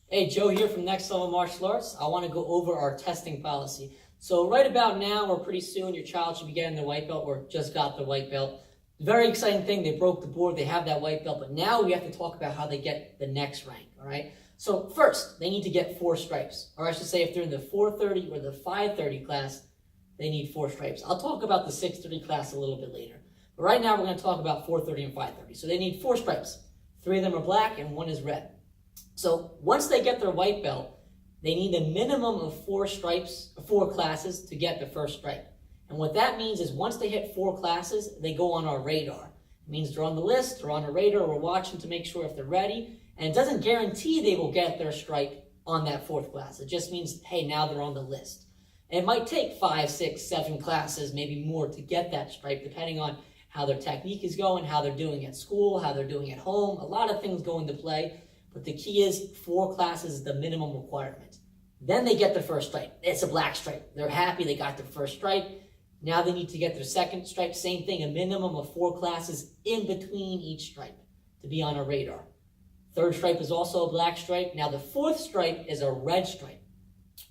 Hey, Joe here from Next Level Martial Arts. I want to go over our testing policy. So right about now, or pretty soon, your child should be getting their white belt or just got their white belt. Very exciting thing, they broke the board, they have that white belt, but now we have to talk about how they get the next rank, all right? So first, they need to get 4 stripes, or I should say if they're in the 430 or the 530 class, they need 4 stripes. I'll talk about the 630 class a little bit later. But right now, we're going to talk about 430 and 530. So they need 4 stripes. 3 of them are black and 1 is red. So once they get their white belt, they need a minimum of 4 stripes, 4 classes to get the first stripe. And what that means is once they hit 4 classes, they go on our radar. It means they're on the list, they're on our radar, we're watching to make sure if they're ready. And it doesn't guarantee they will get their stripe on that 4th class. It just means, hey, now they're on the list. And it might take 5, 6, 7 classes, maybe more, to get that stripe, depending on how their technique is going, how they're doing at school, how they're doing at home. A lot of things go into play. But the key is 4 classes is the minimum requirement. Then they get their first stripe. It's a black stripe. They're happy they got their first stripe. Now they need to get their second stripe. Same thing, a minimum of 4 classes in between each stripe to be on a radar. 3rd stripe is also a black stripe. Now the 4th stripe is a red stripe.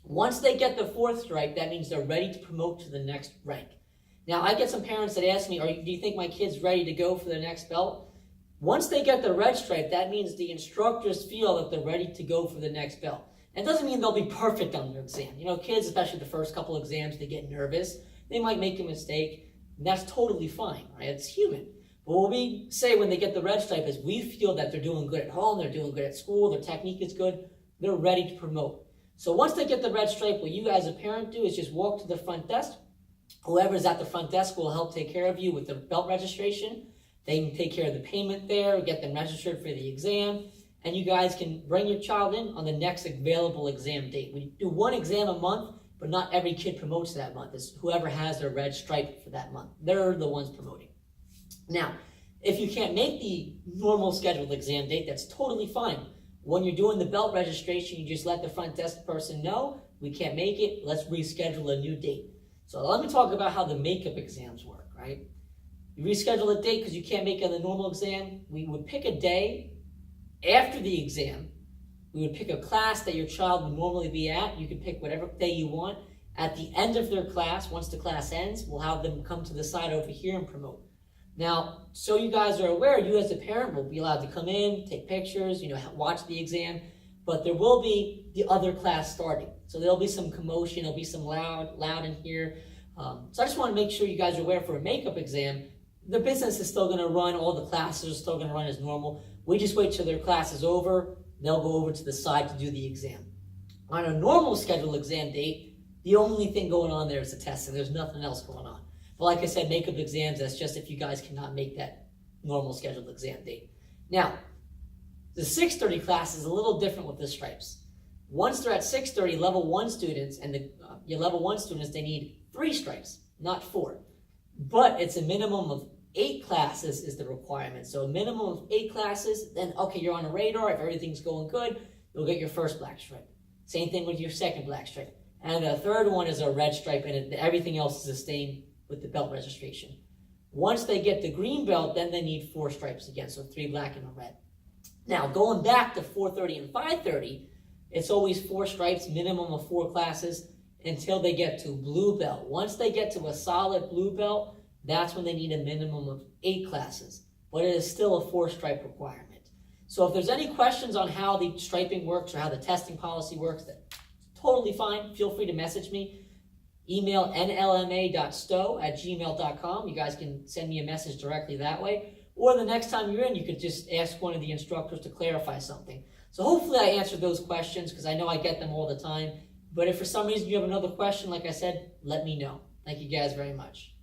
Once they get the 4th stripe, that means they're ready to promote to the next rank. Now I get some parents that ask me, do you think my kid's ready to go for the next belt? Once they get the red stripe, that means the instructors feel that they're ready to go for the next belt. And it doesn't mean they'll be perfect on their exam. You know, kids, especially the first couple exams, they get nervous. They might make a mistake. And that's totally fine, right? It's human. But what we say when they get the red stripe is we feel that they're doing good at home, they're doing good at school, their technique is good, they're ready to promote. So once they get the red stripe, what you as a parent do is just walk to the front desk. Whoever's at the front desk will help take care of you with the belt registration. They can take care of the payment there, get them registered for the exam, and you guys can bring your child in on the next available exam date. We do 1 exam a month, but not every kid promotes that month. It's whoever has their red stripe for that month. They're the ones promoting. Now, if you can't make the normal scheduled exam date, that's totally fine. When you're doing the belt registration, you just let the front desk person know, we can't make it, let's reschedule a new date. So let me talk about how the makeup exams work, right? You reschedule a date because you can't make it on the normal exam. We would pick a day after the exam. We would pick a class that your child would normally be at. You can pick whatever day you want. At the end of their class, once the class ends, we'll have them come to the side over here and promote. Now, so you guys are aware, you as a parent will be allowed to come in, take pictures, watch the exam, but there will be the other class starting. So there'll be some commotion, there'll be some loud in here. So I just want to make sure you guys are aware for a makeup exam, the business is still going to run, all the classes are still going to run as normal. We just wait till their class is over, they'll go over to the side to do the exam. On a normal scheduled exam date, the only thing going on there is the testing. There's nothing else going on. But like I said, makeup exams, that's just if you guys cannot make that normal scheduled exam date. Now, the 630 class is a little different with the stripes. Once they're at 630, level 1 students, and your level 1 students, they need 3 stripes, not 4. But it's a minimum of 8 classes is the requirement. So a minimum of 8 classes, then okay, you're on a radar. If everything's going good, you'll get your first black stripe. Same thing with your second black stripe. And the 3rd one is a red stripe, and everything else is the same with the belt registration. Once they get the green belt, then they need 4 stripes again, so 3 black and a red. Now, going back to 430 and 530, it's always 4 stripes, minimum of 4 classes, until they get to blue belt. Once they get to a solid blue belt, that's when they need a minimum of 8 classes. But it is still a 4-stripe requirement. So if there's any questions on how the striping works or how the testing policy works, that's totally fine. Feel free to message me. Email nlma.stowe@gmail.com. You guys can send me a message directly that way. Or the next time you're in, you could just ask one of the instructors to clarify something. So hopefully I answered those questions because I know I get them all the time. But if for some reason you have another question, like I said, let me know. Thank you guys very much.